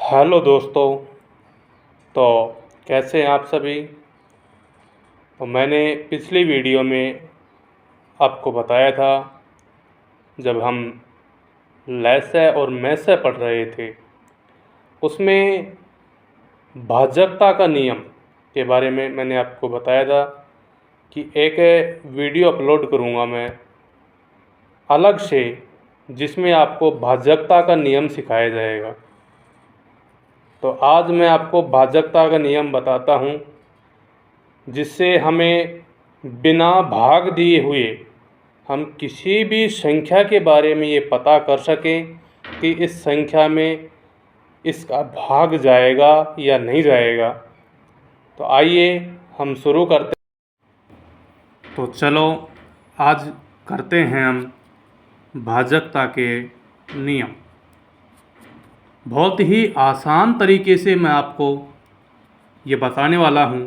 Hello दोस्तों। तो कैसे हैं आप सभी। तो मैंने पिछली वीडियो में आपको बताया था, जब हम लैसे और मैसे पढ़ रहे थे, उसमें भाजकता का नियम के बारे में मैंने आपको बताया था कि एक वीडियो अपलोड करूँगा मैं अलग से, जिसमें आपको भाजकता का नियम सिखाया जाएगा। तो आज मैं आपको भाजकता का नियम बताता हूँ, जिससे हमें बिना भाग दिए हुए हम किसी भी संख्या के बारे में ये पता कर सकें कि इस संख्या में इसका भाग जाएगा या नहीं जाएगा। तो आइए हम शुरू करते हैं। तो चलो आज करते हैं हम भाजकता के नियम। बहुत ही आसान तरीके से मैं आपको ये बताने वाला हूँ।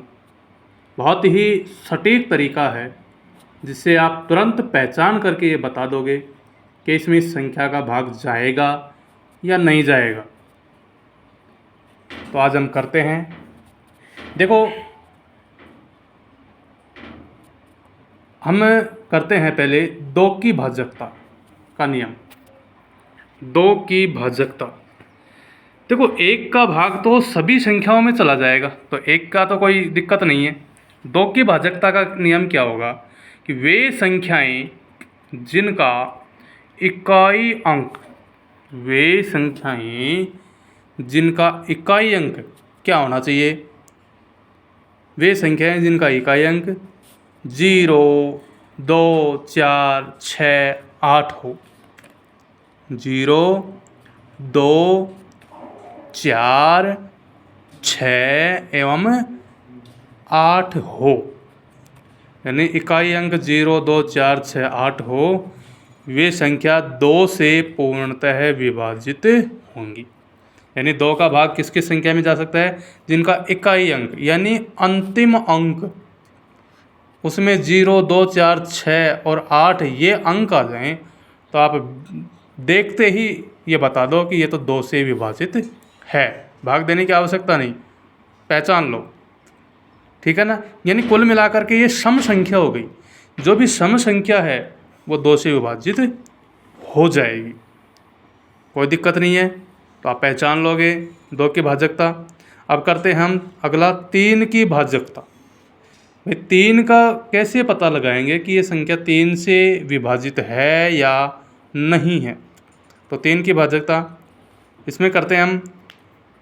बहुत ही सटीक तरीका है, जिससे आप तुरंत पहचान करके ये बता दोगे कि इसमें इस संख्या का भाग जाएगा या नहीं जाएगा। तो आज हम करते हैं। देखो, हम करते हैं पहले 2 की भाजकता का नियम। 2 की भाजकता, देखो 1 का भाग तो सभी संख्याओं में चला जाएगा, तो 1 का तो कोई दिक्कत नहीं है। 2 की भाजकता का नियम क्या होगा कि वे संख्याएं जिनका इकाई अंक क्या होना चाहिए। वे संख्याएं जिनका इकाई अंक 0, 2, 4, 6, 8 हो। 0, 2, 4, 6 एवं 8 हो, यानी इकाई अंक 0, 2, 4, 6, 8 हो। वे संख्या 2 से पूर्णतः विभाजित होंगी। यानी 2 का भाग किस किस संख्या में जा सकता है, जिनका इकाई अंक यानी अंतिम अंक, उसमें 0, 2, 4, 6 और 8 ये अंक आ जाएं, तो आप देखते ही ये बता दो कि ये तो 2 से विभाजित है। भाग देने की आवश्यकता नहीं, पहचान लो। ठीक है ना। यानी कुल मिलाकर के ये सम संख्या हो गई। जो भी सम संख्या है वो 2 से विभाजित हो जाएगी, कोई दिक्कत नहीं है। तो आप पहचान लोगे 2 की भाजकता। अब करते हैं हम अगला 3 की भाजकता। भाई 3 का कैसे पता लगाएंगे कि ये संख्या 3 से विभाजित है या नहीं है। तो 3 की भाजकता, इसमें करते हैं हम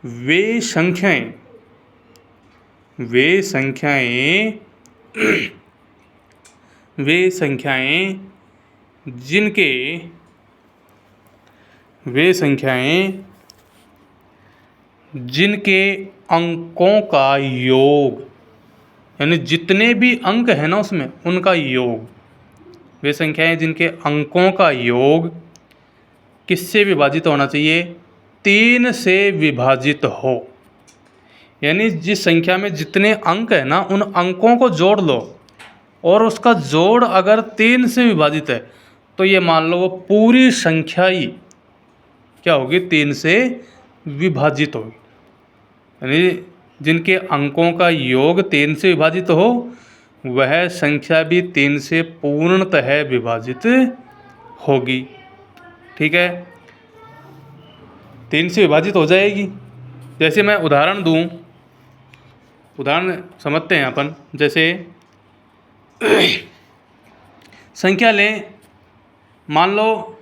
वे संख्याएं जिनके अंकों का योग, यानी जितने भी अंक है ना उसमें उनका योग। वे संख्याएं जिनके अंकों का योग किससे विभाजित होना चाहिए, 3 से विभाजित हो। यानी जिस संख्या में जितने अंक है ना, उन अंकों को जोड़ लो और उसका जोड़ अगर 3 से विभाजित है, तो ये मान लो वो पूरी संख्या ही क्या होगी, 3 से विभाजित होगी। यानी जिनके अंकों का योग 3 से विभाजित हो, वह संख्या भी 3 से पूर्णतः विभाजित होगी। ठीक है, 3 से विभाजित हो जाएगी। जैसे मैं उदाहरण दूं, उदाहरण समझते हैं अपन। जैसे संख्या लें, मान लो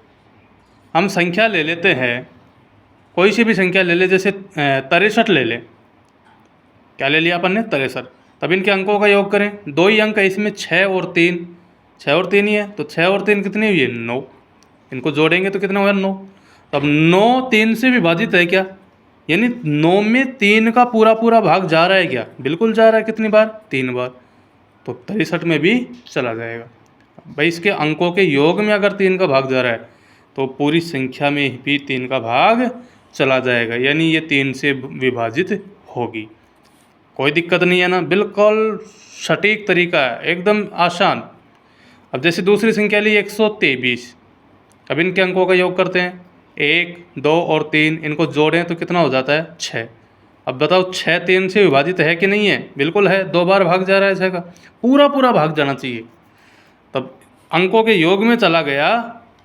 हम संख्या ले लेते हैं, कोई सी भी संख्या ले ले। जैसे 63 ले लें। क्या ले लिया अपन ने, 63। तब इनके अंकों का योग करें, 2 ही अंक है इसमें, 6 और 3। 6 और 3 ही है, तो 6 और 3 कितनी हुई है, 9। इनको जोड़ेंगे तो कितना हुआ, 9। तब 9 3 से विभाजित है क्या, यानी 9 में 3 का पूरा पूरा भाग जा रहा है क्या, बिल्कुल जा रहा है। कितनी बार, 3 बार। तो 63 में भी चला जाएगा। भाई इसके अंकों के योग में अगर 3 का भाग जा रहा है, तो पूरी संख्या में भी 3 का भाग चला जाएगा, यानी ये 3 से विभाजित होगी। कोई दिक्कत नहीं है ना, बिल्कुल सटीक तरीका है, एकदम आसान। अब जैसे दूसरी संख्या ली 123। अब इनके अंकों का योग करते हैं। 1, 2 और 3 इनको जोड़ें तो कितना हो जाता है 6। अब बताओ 6 3 से विभाजित है कि नहीं है? बिल्कुल है, 2 बार भाग जा रहा है 6 का, पूरा पूरा भाग जाना चाहिए। तब अंकों के योग में चला गया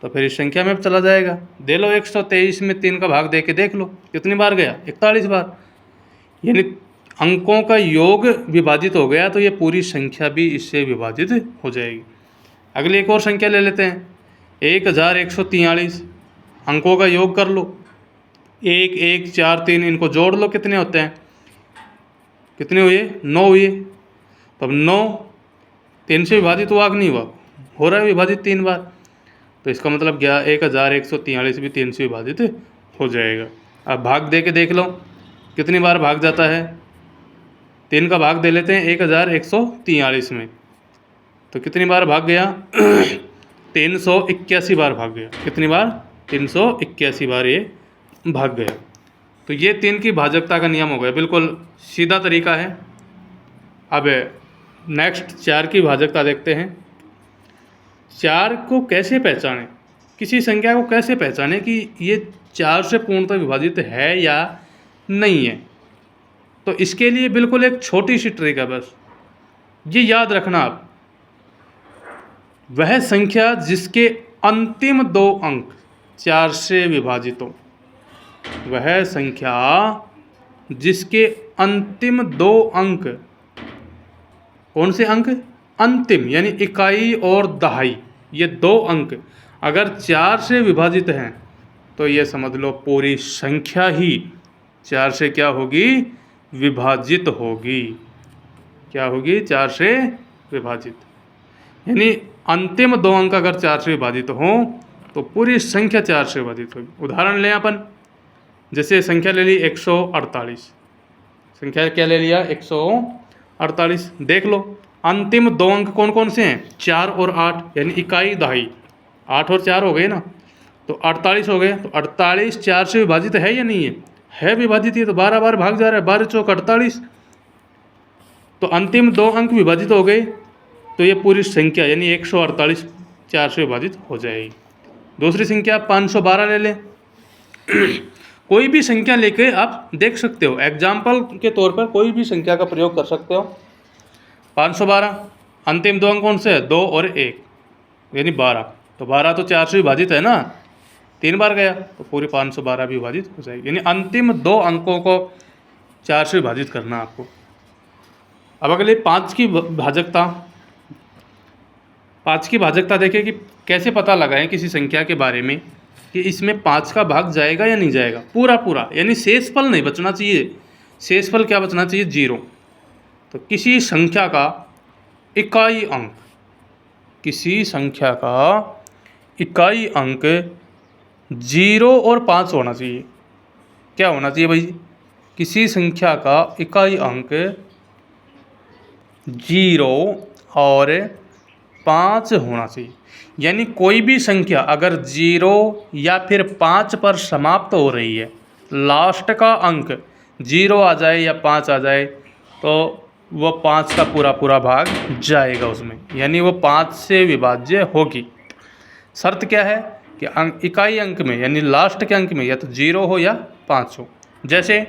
तो फिर इस संख्या में चला जाएगा। दे लो 123 में 3 का भाग दे के देख लो कितनी बार गया, 41 बार। यानी अंकों का योग विभाजित हो गया तो ये पूरी संख्या भी इससे विभाजित हो जाएगी। अगली एक और संख्या ले लेते हैं, 1143। अंकों का योग कर लो, 1 1 4 3 इनको जोड़ लो, कितने होते हैं, कितने हुए, 9 हुए। तब 9 3 से विभाजित हुआ कि नहीं हुआ, हो रहा है विभाजित 3 बार, तो इसका मतलब क्या, 1143 भी 3 से विभाजित हो जाएगा। अब भाग दे के देख लो कितनी बार भाग जाता है, 3 का भाग दे लेते हैं 1143 में, तो कितनी बार भाग गया 381 बार भाग गया। कितनी बार, 381 बार ये भाग गया। तो ये 3 की भाजकता का नियम हो गया, बिल्कुल सीधा तरीका है। अब नेक्स्ट 4 की भाजकता देखते हैं। 4 को कैसे पहचानें, किसी संख्या को कैसे पहचानें कि ये 4 से पूर्णतः विभाजित है या नहीं है। तो इसके लिए बिल्कुल एक छोटी सी ट्रिक है, बस ये याद रखना आप, वह संख्या जिसके अंतिम 2 अंक 4 से विभाजित हो, वह संख्या जिसके अंतिम 2 अंक, कौन से अंक, अंतिम यानी इकाई और दहाई, ये 2 अंक अगर 4 से विभाजित हैं तो ये समझ लो पूरी संख्या ही 4 से क्या होगी, विभाजित होगी। क्या होगी, 4 से विभाजित। यानी अंतिम 2 अंक अगर 4 से विभाजित हों तो पूरी संख्या 4 से विभाजित होगी। उदाहरण लें अपन, जैसे संख्या ले ली 148, संख्या क्या ले लिया 148। देख लो अंतिम 2 अंक कौन कौन से हैं, 4 और 8, यानी इकाई दहाई, 8 और 4 हो गए ना, तो 48 हो गए। तो 48 4 से विभाजित है या नहीं है विभाजित ही, तो 12 बार भाग जा रहा है, 12 चौक 48। तो अंतिम 2 अंक विभाजित हो गए तो ये पूरी संख्या यानी 148 4 से विभाजित हो जाएगी। दूसरी संख्या 512 ले लें। कोई भी संख्या लेके आप देख सकते हो, एग्जाम्पल के तौर पर कोई भी संख्या का प्रयोग कर सकते हो। 512 अंतिम 2 अंक कौन से है, 2 और 1 यानी 12, तो 12 तो 4 से विभाजित है ना, 3 बार गया तो पूरी 512 भी विभाजित हो जाएगी। यानी अंतिम 2 अंकों को 4 से विभाजित करना आपको। अब अगले 5 की भाजकता, 5 की भाजकता देखें कि कैसे पता लगाएं किसी संख्या के बारे में कि इसमें 5 का भाग जाएगा या नहीं जाएगा, पूरा पूरा, यानी शेषफल नहीं बचना चाहिए। शेषफल क्या बचना चाहिए, 0। तो किसी संख्या का इकाई अंक, किसी संख्या का इकाई अंक 0 और 5 होना चाहिए। क्या होना चाहिए भाई, किसी संख्या का इकाई अंक 0 और 5 होना चाहिए। यानी कोई भी संख्या अगर 0 या फिर 5 पर समाप्त हो रही है, लास्ट का अंक 0 आ जाए या 5 आ जाए तो वो 5 का पूरा पूरा भाग जाएगा उसमें, यानी वो 5 से विभाज्य होगी। शर्त क्या है कि इकाई अंक में यानी लास्ट के अंक में या तो 0 हो या 5 हो। जैसे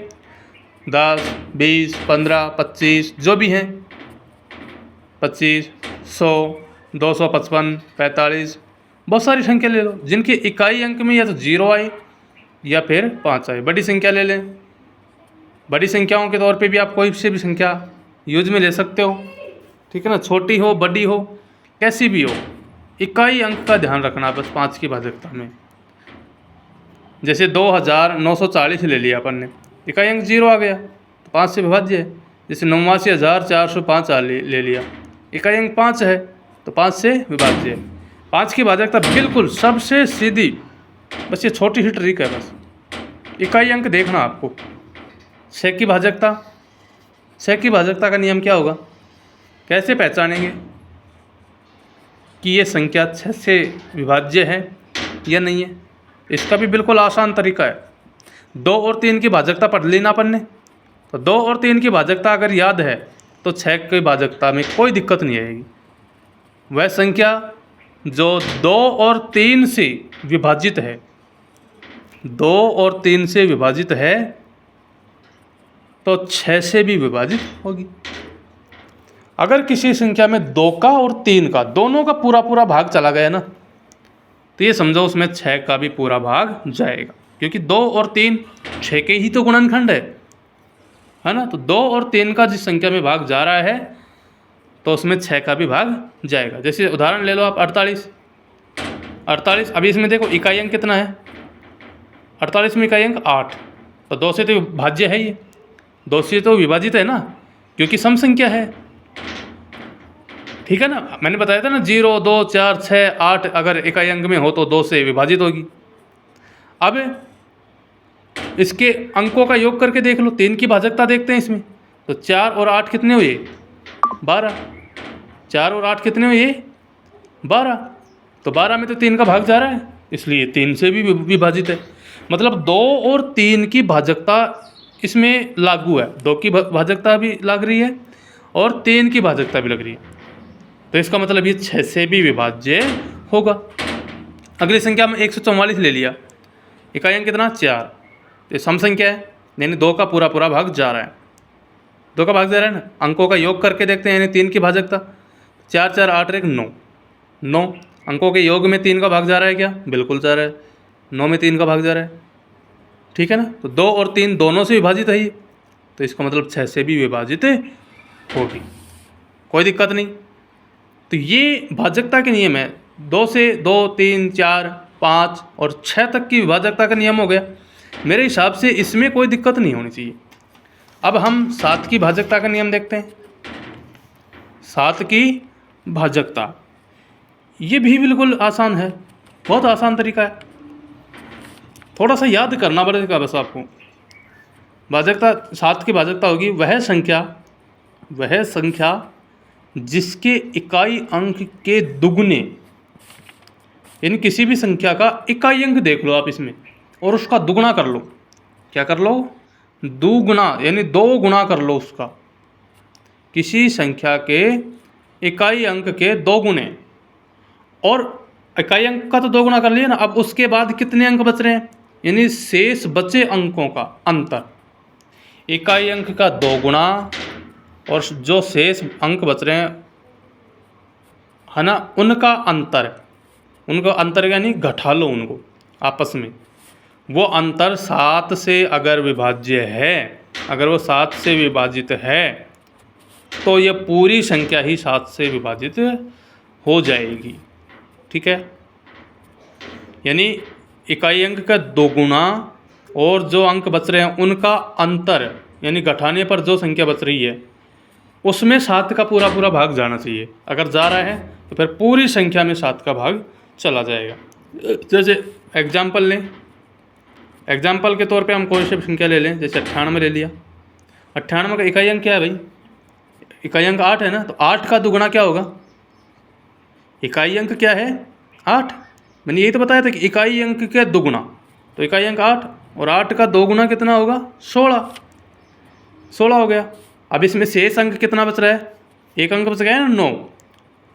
10, 20, 15, 25 जो भी हैं, 25, 100, 255, 45, बहुत सारी संख्या ले लो जिनके इकाई अंक में या तो 0 आए या फिर 5 आए। बड़ी संख्या ले लें, बड़ी संख्याओं के तौर पे भी आप कोई से भी संख्या यूज में ले सकते हो, ठीक है ना, छोटी हो बड़ी हो कैसी भी हो, इकाई अंक का ध्यान रखना बस 5 की भाजकता में। जैसे 2940 ले लिया अपन ने, इकाई अंक 0 आ गया तो 5 से विभाज्य है। जैसे 89,405 ले लिया, इकाई अंक 5 है तो 5 से विभाज्य है। 5 की भाजकता बिल्कुल सबसे सीधी, बस ये छोटी सी ट्रिक है, बस इकाई अंक देखना आपको। 6 की भाजकता, 6 की भाजकता का नियम क्या होगा, कैसे पहचानेंगे कि ये संख्या 6 से विभाज्य है या नहीं है। इसका भी बिल्कुल आसान तरीका है। 2 और 3 की भाजकता पढ़ ली ना अपन ने, तो 2 और 3 की भाजकता अगर याद है तो 6 की भाजकता में कोई दिक्कत नहीं आएगी। वह संख्या जो 2 और 3 से विभाजित है 2 और 3 से विभाजित है तो 6 से भी विभाजित होगी। अगर किसी संख्या में 2 का और 3 का दोनों का पूरा पूरा भाग चला गया ना, तो ये समझो उसमें 6 का भी पूरा भाग जाएगा, क्योंकि 2 और 3 6 के ही तो गुणनखंड है ना। तो 2 और 3 का जिस संख्या में भाग जा रहा है तो उसमें 6 का भी भाग जाएगा। जैसे उदाहरण ले लो आप 48। अभी इसमें देखो इकाई अंक कितना है, 48 में इकाई अंक 8, तो 2 से तो भाज्य है, ये 2 से तो विभाजित है ना, क्योंकि सम संख्या है। ठीक है ना, मैंने बताया था ना 0, 2, 4, 6, 8 अगर इकाई अंक में हो तो 2 से विभाजित होगी। अब इसके अंकों का योग करके देख लो, 3 की भाजकता देखते हैं इसमें, तो 4 और 8 कितने हुए, 12। 4 और 8 कितने हुए, 12। तो 12 में तो 3 का भाग जा रहा है, इसलिए 3 से भी विभाजित है। मतलब 2 और 3 की भाजकता इसमें लागू है, 2 की भाजकता भी लग रही है और 3 की भाजकता भी लग रही है, तो इसका मतलब ये 6 से भी विभाज्य होगा। अगली संख्या में 144 ले लिया, इकाई अंक कितना, 4, तो सम संख्या है, यानी 2 का पूरा पूरा भाग जा रहा है, 2 का भाग जा रहा है ना। अंकों का योग करके देखते हैं, यानी 3 की भाजकता, 4, 4, 8, 1, 9, 9 अंकों के योग में 3 का भाग जा रहा है क्या, बिल्कुल जा रहा है, 9 में 3 का भाग जा रहा है। ठीक है ना, तो 2 और 3 दोनों से विभाजित है ये, तो इसका मतलब 6 से भी विभाजित होगी, कोई दिक्कत नहीं। तो ये भाजकता के नियम है, 2 से 2, 3, 4, 5 और 6 तक की विभाजकता का नियम हो गया। मेरे हिसाब से इसमें कोई दिक्कत नहीं होनी चाहिए। अब हम 7 की भाजकता का नियम देखते हैं। 7 की भाजकता, ये भी बिल्कुल आसान है, बहुत आसान तरीका है, थोड़ा सा याद करना पड़ेगा बस आपको। भाजकता, 7 की भाजकता होगी वह संख्या जिसके इकाई अंक के दुगने, यानी किसी भी संख्या का इकाई अंक देख लो आप इसमें और उसका दुगना कर लो। क्या कर लो, दुगुना, यानी 2 गुना कर लो उसका, किसी संख्या के इकाई अंक के 2 गुने, और इकाई अंक का तो 2 गुना कर लिया ना, अब उसके बाद कितने अंक बच रहे हैं, यानी शेष बचे अंकों का अंतर, इकाई अंक का 2 गुना और जो शेष अंक बच रहे हैं है ना, उनका अंतर यानी घटा लो उनको आपस में। वो अंतर 7 से अगर विभाज्य है, अगर वो 7 से विभाजित है तो ये पूरी संख्या ही 7 से विभाजित हो जाएगी। ठीक है, यानी इकाई अंक का 2 गुना और जो अंक बच रहे हैं उनका अंतर, यानी घटाने पर जो संख्या बच रही है उसमें 7 का पूरा पूरा भाग जाना चाहिए। अगर जा रहा है तो फिर पूरी संख्या में 7 का भाग चला जाएगा। जैसे एग्जाम्पल लें, एग्जाम्पल के तौर पे हम कोई सी संख्या ले लें, जैसे 98 ले लिया। 98 का इकाई अंक क्या है भाई, इकाई अंक 8 है ना, तो 8 का दुगुना क्या होगा, इकाई अंक क्या है 8, मैंने यही तो बताया था कि इकाई अंक के दुगुना, तो इकाई अंक 8 और 8 का 2 गुना कितना होगा, 16 हो गया। अब इसमें शेष अंक कितना बच रहा है, एक अंक बच गया है ना,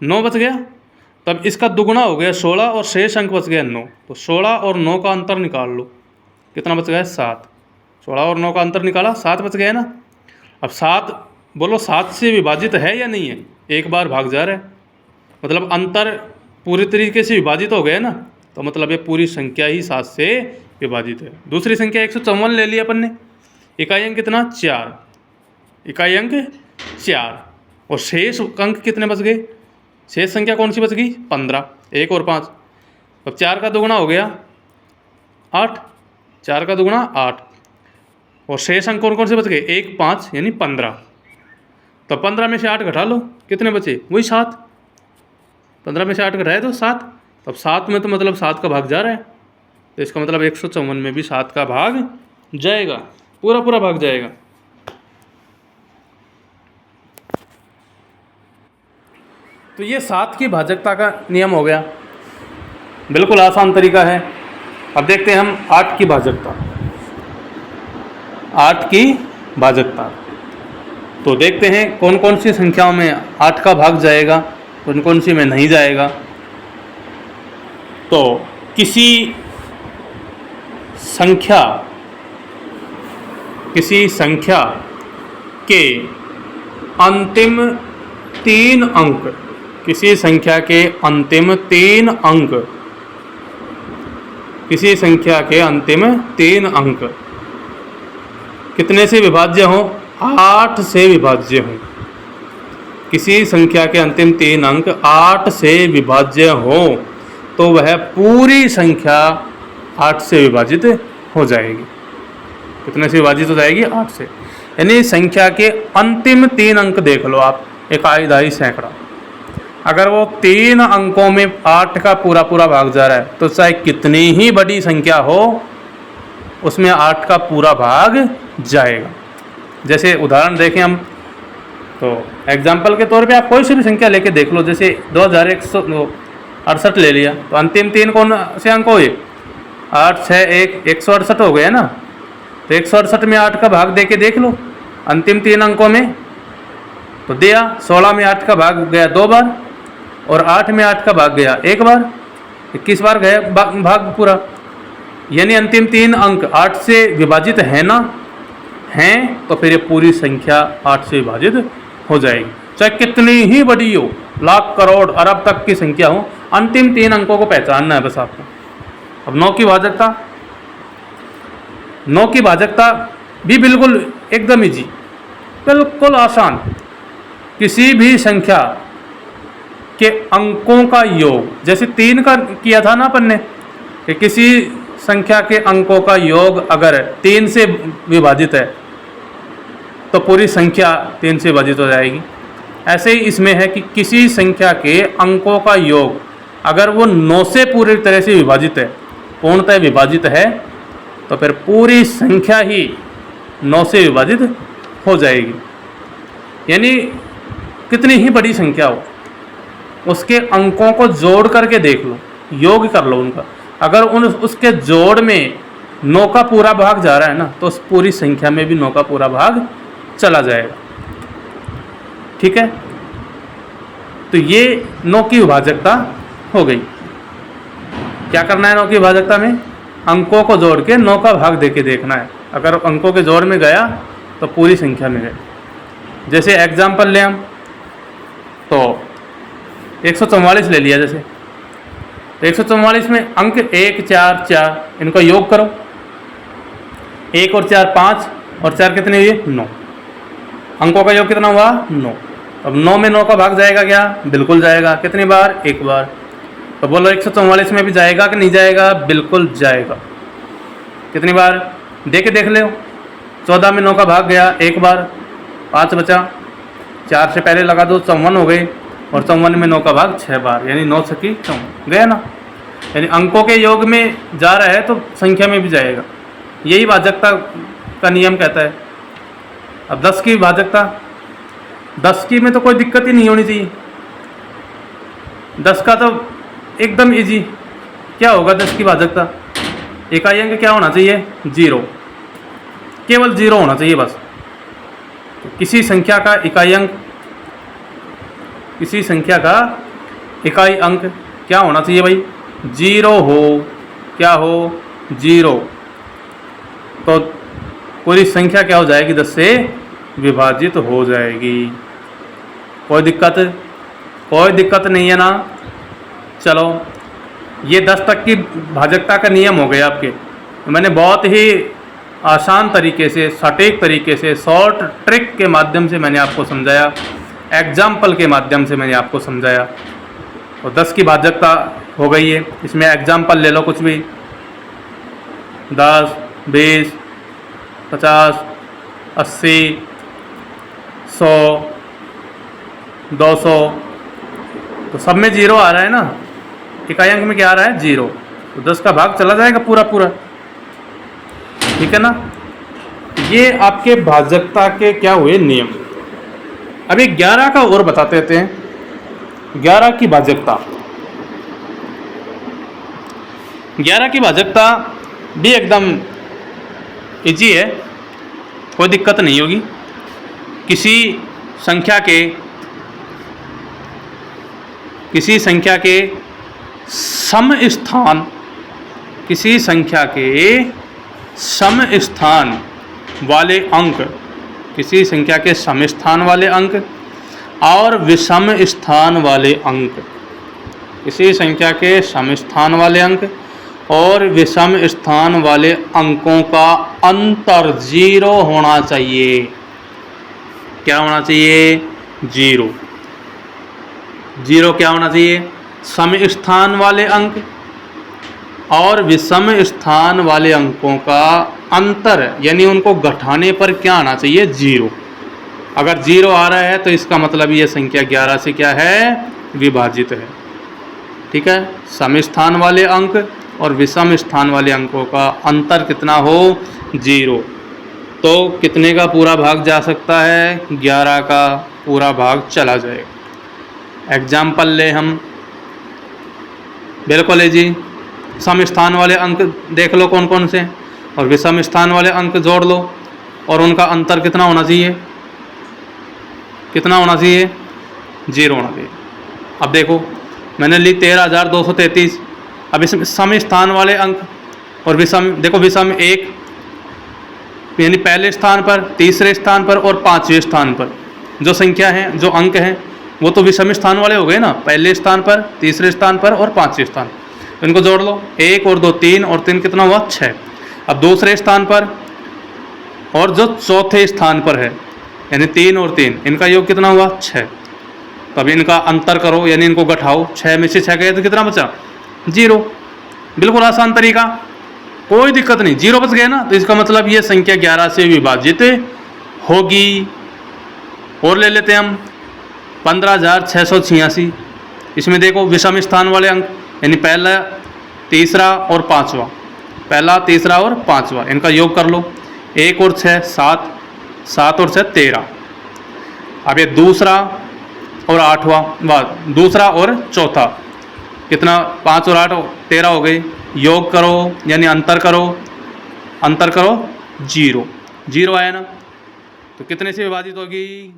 9 बच गया, तब इसका दुगुना हो गया 16 और शेष अंक बच गया 9, तो 16 और 9 का अंतर निकाल लो, कितना बच गया 7। 16 और 9 का अंतर निकाला, 7 बच गया ना। अब 7 बोलो 7 से विभाजित है या नहीं है, एक बार भाग जा रहा है, मतलब अंतर पूरी तरीके से विभाजित हो गया ना, तो मतलब ये पूरी संख्या ही 7 से विभाजित है। दूसरी संख्या 154 ले लिया अपन ने, इकाई अंक कितना 4, इकाई अंक 4 और शेष अंक कितने बच गए, शेष संख्या कौन सी बच गई 15, 1 और 5, अब 4 का दुगुना हो गया 8, 4 का दुगुना 8 और शेष अंक कौन कौन से बच गए 1, 5 यानी 15, तो 15 में से 8 घटा लो, कितने बचे वही 7, 15 में से 8 घटाए तो 7, अब 7 में तो मतलब 7 का भाग जा रहा है, तो इसका मतलब 154 में भी 7 का भाग जाएगा, पूरा पूरा भाग जाएगा। तो ये 7 की भाजकता का नियम हो गया, बिल्कुल आसान तरीका है। अब देखते हैं हम 8 की भाजकता। 8 की भाजकता तो देखते हैं कौन कौन सी संख्याओं में 8 का भाग जाएगा, कौन कौन सी में नहीं जाएगा। तो किसी संख्या के अंतिम 3 अंक, किसी संख्या के अंतिम 3 अंक, किसी संख्या के अंतिम 3 अंक कितने से विभाज्य हों? 8 से विभाज्य हों। किसी संख्या के अंतिम 3 अंक 8 से विभाज्य हों तो वह पूरी संख्या 8 से विभाजित हो जाएगी। कितने से विभाजित हो जाएगी? 8 से। यानी संख्या के अंतिम 3 अंक देख लो आप, इकाई, दहाई, सैकड़ा, अगर वो 3 अंकों में 8 का पूरा पूरा भाग जा रहा है तो चाहे कितनी ही बड़ी संख्या हो उसमें 8 का पूरा भाग जाएगा। जैसे उदाहरण देखें हम, तो एग्जाम्पल के तौर पे आप कोई सी भी संख्या लेके देख लो, जैसे 2168 ले लिया तो अंतिम 3 कौन से अंक हुए? 8, 6, 1, 168 हो गया ना। तो 168 में 8 का भाग दे के देख लो अंतिम 3 अंकों में, तो दिया 16 में 8 का भाग गया 2 बार और 8 में 8 का भाग गया 1 बार, 21 बार गया भाग पूरा। यानी अंतिम 3 अंक 8 से विभाजित है ना, हैं, तो फिर ये पूरी संख्या 8 से विभाजित हो जाएगी। चाहे कितनी ही बड़ी हो, लाख, करोड़, अरब तक की संख्या हो, अंतिम 3 अंकों को पहचानना है बस आपको। अब 9 की भाजकता, 9 की भाजकता भी बिल्कुल एकदम इजी, बिल्कुल आसान। किसी भी संख्या के अंकों का योग, जैसे 3 का किया था ना अपन ने, कि किसी संख्या के अंकों का योग अगर 3 से विभाजित है तो पूरी संख्या 3 से विभाजित हो जाएगी। ऐसे ही इसमें है कि किसी संख्या के अंकों का योग अगर वो 9 से पूरी तरह से विभाजित है, पूर्णतः विभाजित है, तो फिर पूरी संख्या ही 9 से विभाजित हो जाएगी। यानी कितनी ही बड़ी संख्या हो, उसके अंकों को जोड़ करके देख लो, योग कर लो उनका, अगर उसके जोड़ में 9 का पूरा भाग जा रहा है ना तो उस पूरी संख्या में भी 9 का पूरा भाग चला जाएगा। ठीक है, तो ये 9 की विभाजकता हो गई। क्या करना है 9 की विभाजकता में? अंकों को जोड़ के 9 का भाग देके देखना है। अगर अंकों के जोड़ में गया तो पूरी संख्या में गया। जैसे एग्जाम्पल लें हम, तो 144 ले लिया जैसे, तो 144 में अंक 1, 4, 4, इनका योग करो, 1 और 4 5 और 4 कितने हुए? 9। अंकों का योग कितना हुआ? 9। अब 9 में 9 का भाग जाएगा क्या? बिल्कुल जाएगा। कितनी बार? 1 बार। तो बोलो 144 में भी जाएगा कि नहीं जाएगा? बिल्कुल जाएगा। कितनी बार? देख के देख लो, 14 में 9 का भाग गया 1 बार, 5 बचा, 4 से पहले लगा दो, 54 हो गए, और 54 में 9 का भाग 6 बार, यानी 9 छक्की 54 गया ना। यानी अंकों के योग में जा रहा है तो संख्या में भी जाएगा। यही भाजकता का नियम कहता है। अब 10 की भाजकता, 10 की में तो कोई दिक्कत ही नहीं होनी चाहिए। 10 का तो एकदम इजी। क्या होगा 10 की भाजकता? इकाई अंक क्या होना चाहिए? 0, केवल 0 होना चाहिए बस। तो किसी संख्या का इकाई अंक, किसी संख्या का इकाई अंक क्या होना चाहिए भाई? 0 हो। क्या हो? 0। तो पूरी संख्या क्या हो जाएगी? 10 से विभाजित हो जाएगी। कोई दिक्कत? कोई दिक्कत नहीं है ना। चलो, ये 10 तक की भाजकता का नियम हो गया आपके। तो मैंने बहुत ही आसान तरीके से, सटीक तरीके से, शॉर्ट ट्रिक के माध्यम से मैंने आपको समझाया, एग्जाम्पल के माध्यम से मैंने आपको समझाया। तो 10 की भाजकता हो गई है। इसमें एग्जाम्पल ले लो कुछ भी, 10, 20, 50, 80, 100, 200, तो सब में 0 आ रहा है ना। इकाई अंक में क्या आ रहा है? 0। तो 10 का भाग चला जाएगा पूरा पूरा। ठीक है ना। ये आपके भाजकता के क्या हुए? नियम। अभी 11 का और बताते रहते हैं। 11 की भाजकता, 11 की भाजकता भी एकदम इजी है, कोई दिक्कत नहीं होगी। किसी संख्या के सम स्थान, किसी संख्या के सम स्थान वाले अंक, किसी संख्या के सम स्थान वाले अंक और विषम स्थान वाले अंक, किसी संख्या के सम स्थान वाले अंक और विषम स्थान वाले अंकों का अंतर 0 होना चाहिए। क्या होना चाहिए? 0। 0 क्या होना चाहिए? सम स्थान वाले अंक और विषम स्थान वाले अंकों का अंतर, यानी उनको घटाने पर क्या आना चाहिए? 0। अगर 0 आ रहा है तो इसका मतलब ये संख्या 11 से क्या है? विभाजित है। ठीक है, सम स्थान वाले अंक और विषम स्थान वाले अंकों का अंतर कितना हो? 0। तो कितने का पूरा भाग जा सकता है? 11 का पूरा भाग चला जाएगा। एग्जाम्पल ले हम, बिल्कुल है जी, सम स्थान वाले अंक देख लो कौन कौन से, और विषम स्थान वाले अंक जोड़ लो और उनका अंतर कितना होना चाहिए? कितना होना चाहिए? 0 होना चाहिए। अब देखो मैंने ली 13,233। अब इसमें सम स्थान वाले अंक और विषम, देखो विषम 1 यानी पहले स्थान पर, तीसरे स्थान पर और 5वें स्थान पर जो संख्या है, जो अंक हैं, वो तो विषम स्थान वाले हो गए ना, पहले स्थान पर, तीसरे स्थान पर और 5वें स्थान। इनको जोड़ लो, 1 और 2 3 और 3 कितना हुआ? 6। अब दूसरे स्थान पर और जो चौथे स्थान पर है, यानी 3 और 3, इनका योग कितना हुआ? 6। तब इनका अंतर करो, यानी इनको घटाओ, 6 में से 6 गए तो कितना बचा? 0। बिल्कुल आसान तरीका, कोई दिक्कत नहीं। 0 बच गए ना, तो इसका मतलब ये संख्या 11 से विभाजित होगी। और ले लेते हैं हम 15,686। इसमें देखो विषम स्थान वाले अंक, यानी पहला, तीसरा और 5वां, पहला, तीसरा और 5वां, इनका योग कर लो। 1 और 6 7, 7 और 6 13। अब ये दूसरा और 8वां, बाद दूसरा और चौथा, कितना? 5 और 8 13 हो गई। योग करो यानी अंतर करो, अंतर करो 0। 0 आया ना, तो कितने से विभाजित होगी?